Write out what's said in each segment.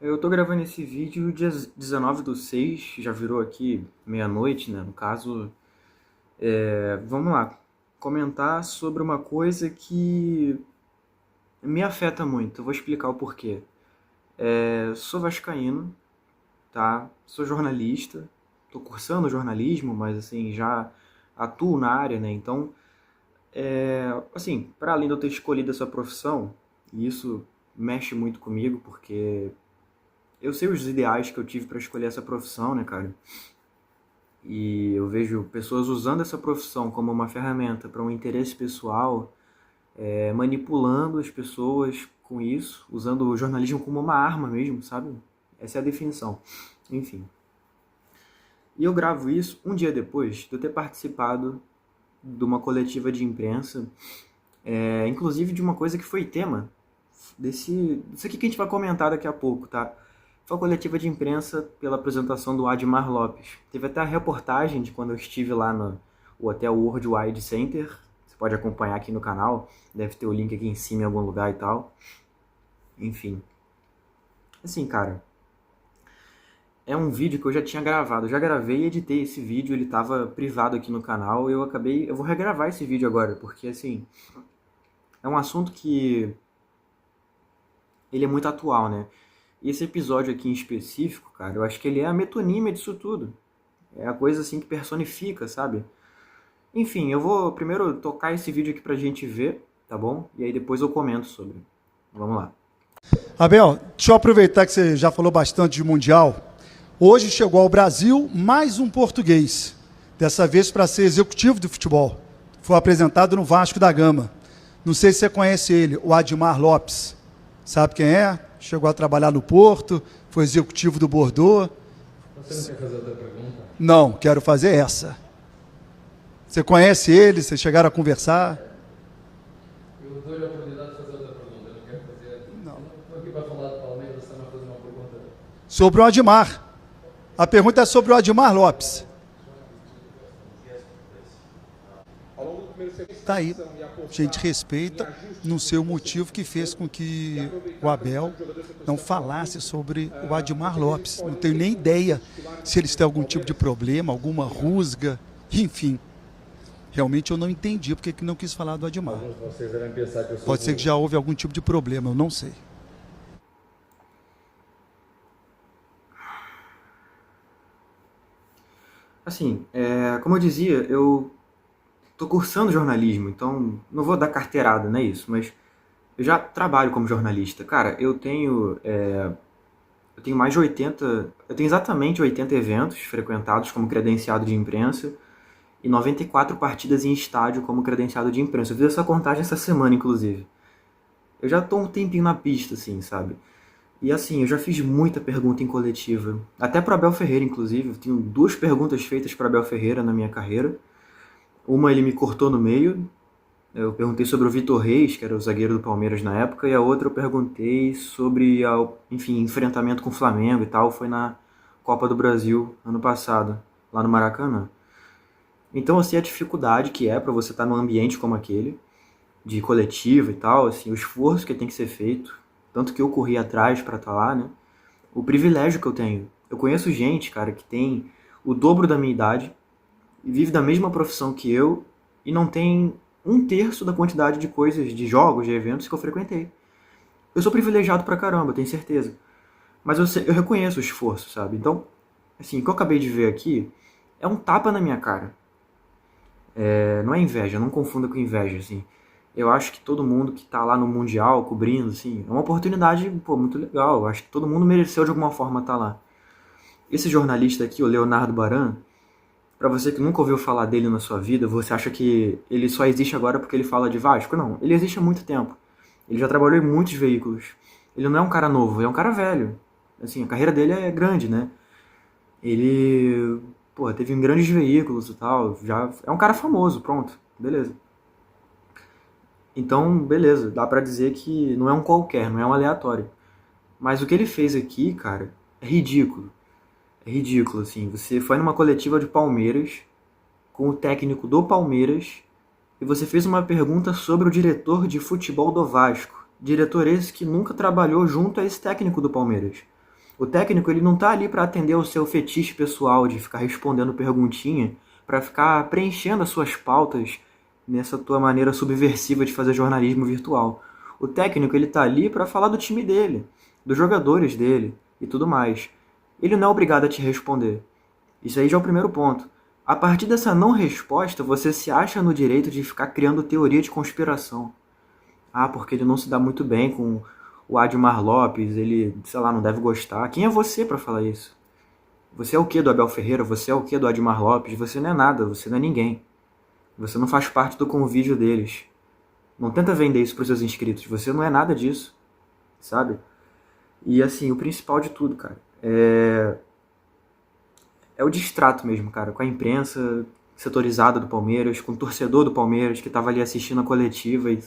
Eu tô gravando esse vídeo dia 19/6, já virou aqui meia-noite, né? No caso, vamos lá, comentar sobre uma coisa que me afeta muito. Eu vou explicar o porquê. Sou vascaíno, tá? Sou jornalista, tô cursando jornalismo, mas assim, já atuo na área, né? Então, assim, para além de eu ter escolhido essa profissão, e isso mexe muito comigo, porque eu sei os ideais que eu tive para escolher essa profissão, né, cara? E eu vejo pessoas usando essa profissão como uma ferramenta para um interesse pessoal, manipulando as pessoas com isso, usando o jornalismo como uma arma mesmo, sabe? Essa é a definição. Enfim. E eu gravo isso um dia depois de eu ter participado de uma coletiva de imprensa, inclusive de uma coisa que foi tema disso aqui que a gente vai comentar daqui a pouco, tá? Foi a coletiva de imprensa pela apresentação do Admar Lopes. Teve até a reportagem de quando eu estive lá no Hotel World Wide Center. Você pode acompanhar aqui no canal. Deve ter o link aqui em cima em algum lugar e tal. Enfim. Assim, cara, é um vídeo que eu já tinha gravado. Eu já gravei e editei esse vídeo. Ele tava privado aqui no canal. Eu vou regravar esse vídeo agora. Porque, assim, é um assunto que ele é muito atual, né? E esse episódio aqui em específico, cara, eu acho que ele é a metonímia disso tudo. É a coisa assim que personifica, sabe? Enfim, eu vou primeiro tocar esse vídeo aqui pra gente ver, tá bom? E aí depois eu comento sobre. Vamos lá. Abel, deixa eu aproveitar que você já falou bastante de Mundial. Hoje chegou ao Brasil mais um português, dessa vez para ser executivo do futebol. Foi apresentado no Vasco da Gama. Não sei se você conhece ele, o Admar Lopes. Sabe quem é? Chegou a trabalhar no Porto, foi executivo do Bordeaux. Você não quer fazer outra pergunta? Não, quero fazer essa. Você conhece ele? Vocês chegaram a conversar? Eu dou-lhe a oportunidade de fazer outra pergunta. Eu não quero fazer. Não. Eu não estou aqui para falar do Palmeiras, você vai fazer uma pergunta. Sobre o Admar. A pergunta é sobre o Admar Lopes. Está aí. A gente respeita, não sei o motivo que fez com que o Abel não falasse sobre o Admar Lopes. Não tenho nem ideia se eles têm algum tipo de problema, alguma rusga, enfim. Realmente eu não entendi porque que não quis falar do Admar. Alguns de vocês devem pensar que eu sou Pode ser que já houve algum tipo de problema, eu não sei. Assim, como eu dizia, eu tô cursando jornalismo, então não vou dar carteirada, não é isso, mas eu já trabalho como jornalista. Cara, eu tenho mais de 80, eu tenho exatamente 80 eventos frequentados como credenciado de imprensa e 94 partidas em estádio como credenciado de imprensa. Eu fiz essa contagem essa semana, inclusive. Eu já tô um tempinho na pista, assim, sabe? E assim, eu já fiz muita pergunta em coletiva. Até para Abel Ferreira, inclusive. Eu tenho duas perguntas feitas para Abel Ferreira na minha carreira. Uma ele me cortou no meio. Eu perguntei sobre o Vitor Reis, que era o zagueiro do Palmeiras na época, e a outra eu perguntei sobre, enfim, enfrentamento com o Flamengo e tal. Foi na Copa do Brasil, ano passado, lá no Maracanã. Então eu sei a dificuldade que é para você estar num ambiente como aquele, de coletiva e tal, assim, o esforço que tem que ser feito, tanto que eu corri atrás para estar lá, né? O privilégio que eu tenho. Eu conheço gente, cara, que tem o dobro da minha idade, e vive da mesma profissão que eu, e não tem um terço da quantidade de coisas, de jogos, de eventos que eu frequentei. Eu sou privilegiado pra caramba, tenho certeza. Mas eu reconheço o esforço, sabe? Então, assim, o que eu acabei de ver aqui é um tapa na minha cara. Não é inveja, não confunda com inveja, assim. Eu acho que todo mundo que tá lá no Mundial cobrindo, assim, é uma oportunidade, pô, muito legal. Eu acho que todo mundo mereceu de alguma forma estar lá. Esse jornalista aqui, o Leonardo Baran, pra você que nunca ouviu falar dele na sua vida, você acha que ele só existe agora porque ele fala de Vasco? Não, ele existe há muito tempo. Ele já trabalhou em muitos veículos. Ele não é um cara novo, ele é um cara velho. Assim, a carreira dele é grande, né? Ele, pô, teve em grandes veículos e tal, já é um cara famoso, pronto, beleza. Então, beleza, dá pra dizer que não é um qualquer, não é um aleatório. Mas o que ele fez aqui, cara, é ridículo. É ridículo, assim. Você foi numa coletiva de Palmeiras, com o técnico do Palmeiras, e você fez uma pergunta sobre o diretor de futebol do Vasco. Diretor esse que nunca trabalhou junto a esse técnico do Palmeiras. O técnico, ele não tá ali para atender o seu fetiche pessoal de ficar respondendo perguntinha, para ficar preenchendo as suas pautas nessa tua maneira subversiva de fazer jornalismo virtual. O técnico, ele tá ali para falar do time dele, dos jogadores dele e tudo mais. Ele não é obrigado a te responder. Isso aí já é o primeiro ponto. A partir dessa não resposta, você se acha no direito de ficar criando teoria de conspiração. Ah, porque ele não se dá muito bem com o Admar Lopes, ele, sei lá, não deve gostar. Quem é você para falar isso? Você é o que do Abel Ferreira? Você é o que do Admar Lopes? Você não é nada, você não é ninguém. Você não faz parte do convívio deles. Não tenta vender isso para os seus inscritos. Você não é nada disso, sabe? E assim, o principal de tudo, cara, é o distrato mesmo, cara, com a imprensa setorizada do Palmeiras, com o torcedor do Palmeiras que estava ali assistindo a coletiva. E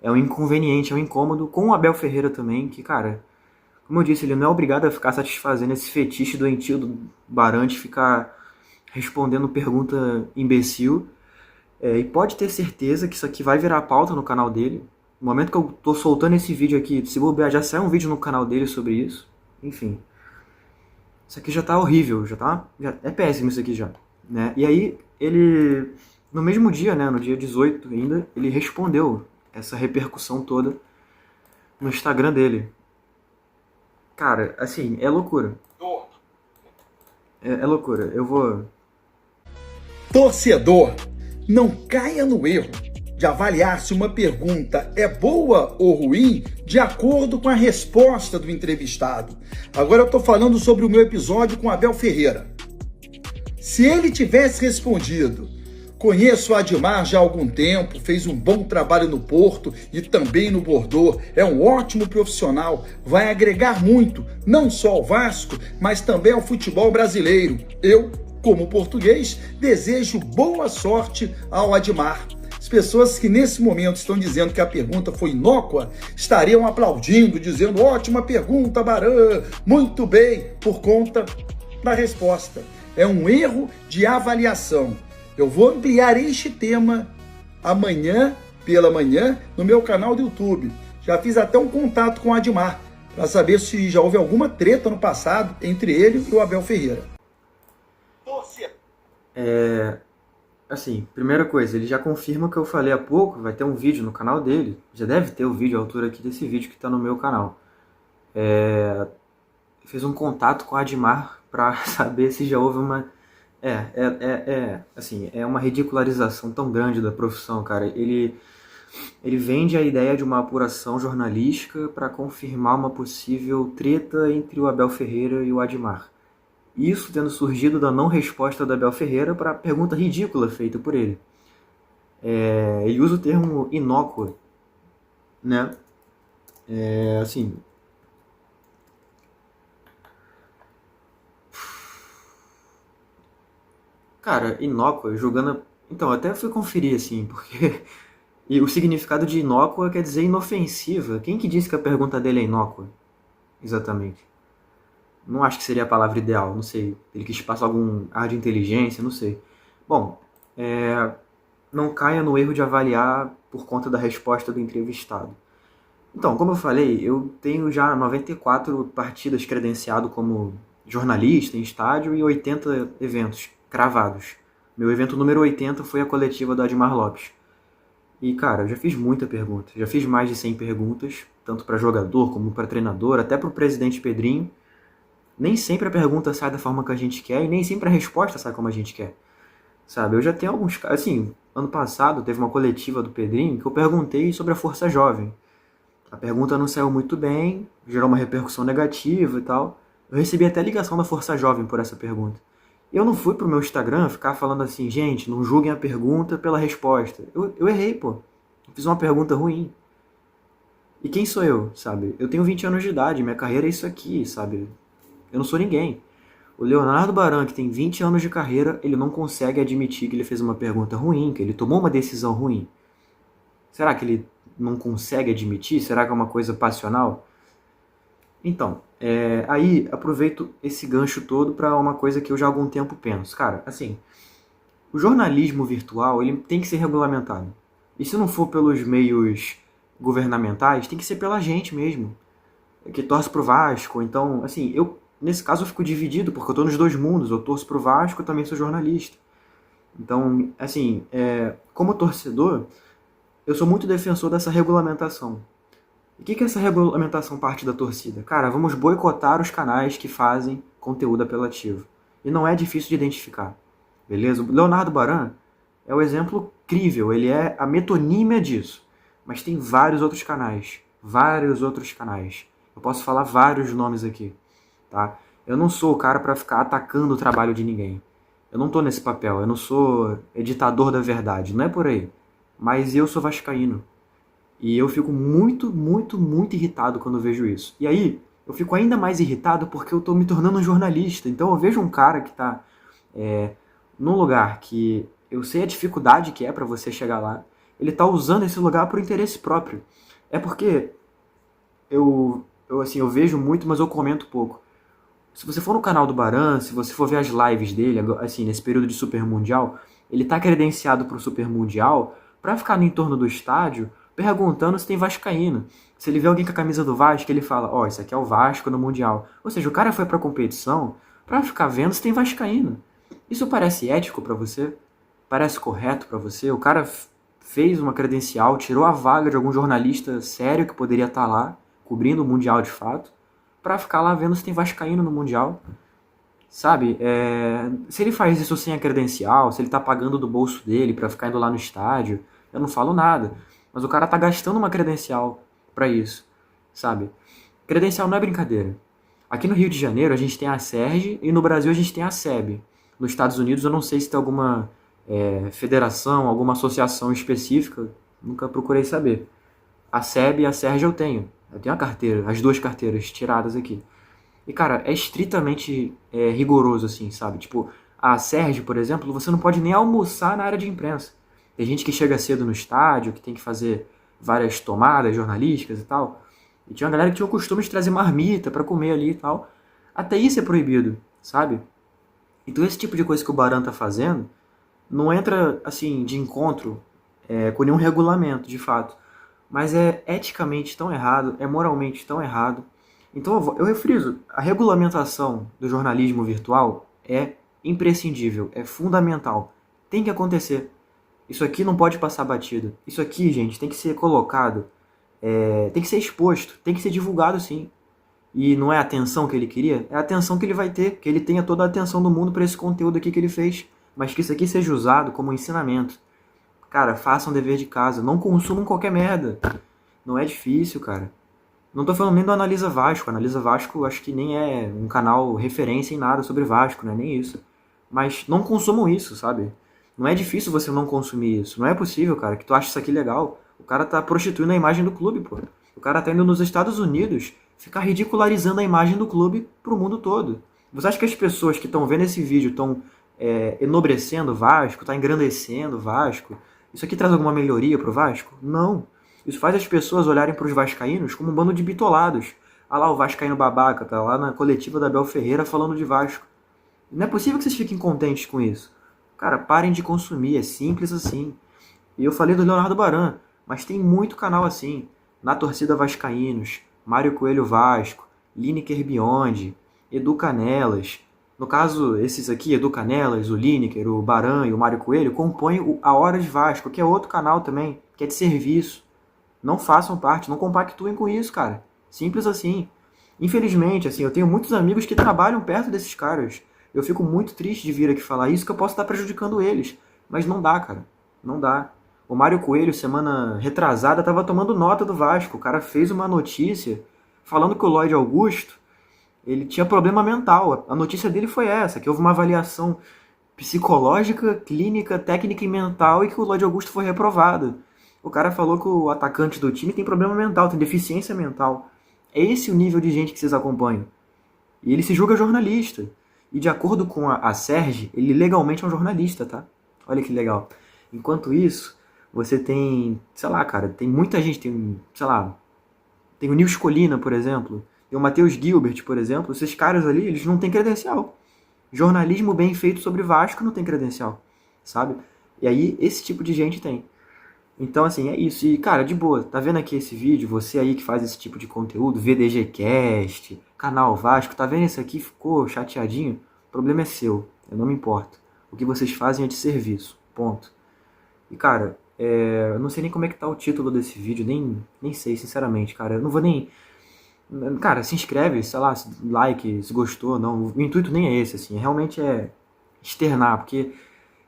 é um inconveniente, é um incômodo, com o Abel Ferreira também, que, cara, como eu disse, ele não é obrigado a ficar satisfazendo esse fetiche doentio do Barante, ficar respondendo pergunta imbecil. E pode ter certeza que isso aqui vai virar pauta no canal dele. No momento que eu tô soltando esse vídeo aqui, se bobear, já sai um vídeo no canal dele sobre isso. Enfim. Isso aqui já tá horrível, já é péssimo isso aqui já, né? E aí, ele, no mesmo dia, né, no dia 18 ainda, ele respondeu essa repercussão toda no Instagram dele. Cara, assim, é loucura. É loucura. Eu vou... Torcedor, não caia no erro de avaliar se uma pergunta é boa ou ruim de acordo com a resposta do entrevistado. Agora eu estou falando sobre o meu episódio com Abel Ferreira. Se ele tivesse respondido: conheço o Admar já há algum tempo, fez um bom trabalho no Porto e também no Bordeaux, é um ótimo profissional, vai agregar muito, não só ao Vasco, mas também ao futebol brasileiro. Eu, como português, desejo boa sorte ao Admar. As pessoas que nesse momento estão dizendo que a pergunta foi inócua estariam aplaudindo, dizendo: ótima pergunta, Baran, muito bem, por conta da resposta. É um erro de avaliação. Eu vou ampliar este tema amanhã, pela manhã, no meu canal do YouTube. Já fiz até um contato com o Admar, para saber se já houve alguma treta no passado entre ele e o Abel Ferreira. Assim, primeira coisa, ele já confirma o que eu falei há pouco, vai ter um vídeo no canal dele, já deve ter o vídeo à altura aqui desse vídeo que está no meu canal. Fez um contato com o Admar para saber se já houve uma... assim, é uma ridicularização tão grande da profissão, cara. Ele vende a ideia de uma apuração jornalística para confirmar uma possível treta entre o Abel Ferreira e o Admar. Isso tendo surgido da não resposta do Abel Ferreira para a pergunta ridícula feita por ele. Ele usa o termo inócuo, né? Assim... Cara, inócua, jogando... Então, até fui conferir, assim, porque... E o significado de inócua quer dizer inofensiva. Quem que disse que a pergunta dele é inócua? Exatamente. Não acho que seria a palavra ideal, não sei. Ele quis passar algum ar de inteligência, não sei. Bom, não caia no erro de avaliar por conta da resposta do entrevistado. Então, como eu falei, eu tenho já 94 partidas credenciado como jornalista em estádio e 80 eventos cravados. Meu evento número 80 foi a coletiva do Admar Lopes. E, cara, eu já fiz muita pergunta. Já fiz mais de 100 perguntas, tanto para jogador como para treinador, até para o presidente Pedrinho. Nem sempre a pergunta sai da forma que a gente quer e nem sempre a resposta sai como a gente quer. Sabe, eu já tenho alguns casos... Assim, ano passado teve uma coletiva do Pedrinho que eu perguntei sobre a Força Jovem. A pergunta não saiu muito bem, gerou uma repercussão negativa e tal. Eu recebi até ligação da Força Jovem por essa pergunta. Eu não fui pro meu Instagram ficar falando assim: gente, não julguem a pergunta pela resposta. Eu errei, pô. Eu fiz uma pergunta ruim. E quem sou eu, sabe? Eu tenho 20 anos de idade, minha carreira é isso aqui, sabe? Eu não sou ninguém. O Leonardo Baran, que tem 20 anos de carreira, ele não consegue admitir que ele fez uma pergunta ruim, que ele tomou uma decisão ruim. Será que ele não consegue admitir? Será que é uma coisa passional? Então, aí aproveito esse gancho todo para uma coisa que eu já há algum tempo penso. Cara, assim, o jornalismo virtual ele tem que ser regulamentado. E se não for pelos meios governamentais, tem que ser pela gente mesmo. que torce pro Vasco. Então, assim, nesse caso eu fico dividido, porque eu tô nos dois mundos. Eu torço pro Vasco, eu também sou jornalista. Então, assim, como torcedor, eu sou muito defensor dessa regulamentação. E o que essa regulamentação parte da torcida? Cara, vamos boicotar os canais que fazem conteúdo apelativo. E não é difícil de identificar, beleza? O Leonardo Baran é o exemplo crível, ele é a metonímia disso. Mas tem vários outros canais, Eu posso falar vários nomes aqui, tá? Eu não sou o cara para ficar atacando o trabalho de ninguém. Eu não tô nesse papel, eu não sou editador da verdade, não é por aí. Mas eu sou vascaíno. E eu fico muito, muito, muito irritado quando eu vejo isso. E aí, eu fico ainda mais irritado porque eu tô me tornando um jornalista. Então eu vejo um cara que tá num lugar que eu sei a dificuldade que é para você chegar lá. Ele tá usando esse lugar por interesse próprio. É porque eu vejo muito, mas eu comento pouco. Se você for no canal do Baran, se você for ver as lives dele, assim, nesse período de Super Mundial, ele tá credenciado pro Super Mundial pra ficar no entorno do estádio perguntando se tem vascaíno. Se ele vê alguém com a camisa do Vasco, ele fala, ó, esse aqui é o Vasco no Mundial. Ou seja, o cara foi pra competição pra ficar vendo se tem vascaíno. Isso parece ético pra você? Parece correto pra você? O cara fez uma credencial, tirou a vaga de algum jornalista sério que poderia estar lá, cobrindo o Mundial de fato, pra ficar lá vendo se tem vascaíno no Mundial. Sabe? Se ele faz isso sem a credencial, se ele tá pagando do bolso dele pra ficar indo lá no estádio, eu não falo nada. Mas o cara tá gastando uma credencial pra isso, sabe? Credencial não é brincadeira. Aqui no Rio de Janeiro a gente tem a SERJ e no Brasil a gente tem a SEB. Nos Estados Unidos eu não sei se tem alguma federação, alguma associação específica, nunca procurei saber. A SEB e a SERJ eu tenho a carteira, as duas carteiras tiradas aqui. E cara, é estritamente rigoroso assim, sabe? Tipo, a SERJ, por exemplo, você não pode nem almoçar na área de imprensa. Tem gente que chega cedo no estádio, que tem que fazer várias tomadas jornalísticas e tal. E tinha uma galera que tinha o costume de trazer marmita pra comer ali e tal. Até isso é proibido, sabe? Então esse tipo de coisa que o Baran tá fazendo não entra, assim, de encontro com nenhum regulamento, de fato. Mas é eticamente tão errado, é moralmente tão errado. Então eu refriso, a regulamentação do jornalismo virtual é imprescindível, é fundamental. Tem que acontecer. Isso aqui não pode passar batido. Isso aqui, gente, tem que ser colocado, tem que ser exposto, tem que ser divulgado sim. E não é a atenção que ele queria, é a atenção que ele vai ter, que ele tenha toda a atenção do mundo para esse conteúdo aqui que ele fez. Mas que isso aqui seja usado como ensinamento. Cara, façam dever de casa, não consumam qualquer merda. Não é difícil, cara. Não tô falando nem do Analisa Vasco. Analisa Vasco acho que nem é um canal referência em nada sobre Vasco, não é nem isso. Mas não consumam isso, sabe? Não é difícil você não consumir isso. Não é possível, cara, que tu acha isso aqui legal. O cara tá prostituindo a imagem do clube, pô. O cara tá indo nos Estados Unidos ficar ridicularizando a imagem do clube pro mundo todo. Você acha que as pessoas que estão vendo esse vídeo estão enobrecendo o Vasco, tá engrandecendo o Vasco? Isso aqui traz alguma melhoria pro Vasco? Não. Isso faz as pessoas olharem pros vascaínos como um bando de bitolados. Ah lá o vascaíno babaca, tá lá na coletiva da Abel Ferreira falando de Vasco. Não é possível que vocês fiquem contentes com isso. Cara, parem de consumir, é simples assim. E eu falei do Leonardo Baran, mas tem muito canal assim. Na Torcida Vascaínos, Mário Coelho Vasco, Lineker Beyond, Edu Canelas. No caso, esses aqui, Edu Canelas, o Lineker, o Baran e o Mário Coelho, compõem a Hora de Vasco, que é outro canal também, que é de serviço. Não façam parte, não compactuem com isso, cara. Simples assim. Infelizmente, assim, eu tenho muitos amigos que trabalham perto desses caras. Eu fico muito triste de vir aqui falar isso, que eu posso estar prejudicando eles. Mas não dá, cara. Não dá. O Mário Coelho, semana retrasada, estava tomando nota do Vasco. O cara fez uma notícia falando que o Lloyd Augusto ele tinha problema mental. A notícia dele foi essa, que houve uma avaliação psicológica, clínica, técnica e mental e que o Lloyd Augusto foi reprovado. O cara falou que o atacante do time tem problema mental, tem deficiência mental. É esse o nível de gente que vocês acompanham. E ele se julga jornalista. E de acordo com a SERJ, ele legalmente é um jornalista, tá? Olha que legal. Enquanto isso, você tem, sei lá, cara, tem muita gente, tem, sei lá, tem o Nils Colina, por exemplo, tem o Matheus Gilbert, por exemplo, esses caras ali, eles não têm credencial. Jornalismo bem feito sobre Vasco não tem credencial, sabe? E aí, esse tipo de gente tem. Então, assim, é isso. E, cara, de boa, tá vendo aqui esse vídeo? Você aí que faz esse tipo de conteúdo, VDGcast, Canal Vasco, tá vendo isso aqui? Ficou chateadinho? O problema é seu, eu não me importo. O que vocês fazem é de serviço, ponto. E, cara, eu não sei nem como é que tá o título desse vídeo, nem sei, sinceramente, cara. Eu não vou nem... Cara, se inscreve, sei lá, like, se gostou, não. O intuito nem é esse, assim. Realmente é externar, porque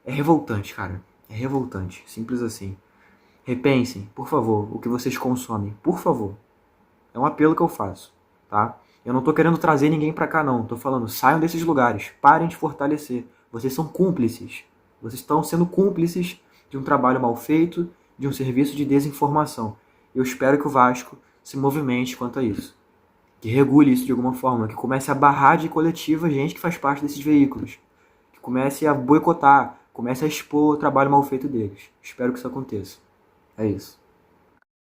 é revoltante, cara. É revoltante, simples assim. Repensem, por favor, o que vocês consomem, por favor. É um apelo que eu faço, tá? Eu não tô querendo trazer ninguém pra cá, não. Tô falando, saiam desses lugares, parem de fortalecer. Vocês são cúmplices. Vocês estão sendo cúmplices de um trabalho mal feito, de um serviço de desinformação. Eu espero que o Vasco se movimente quanto a isso. Que regule isso de alguma forma, que comece a barrar de coletiva gente que faz parte desses veículos. Que comece a boicotar, comece a expor o trabalho mal feito deles. Espero que isso aconteça. É isso.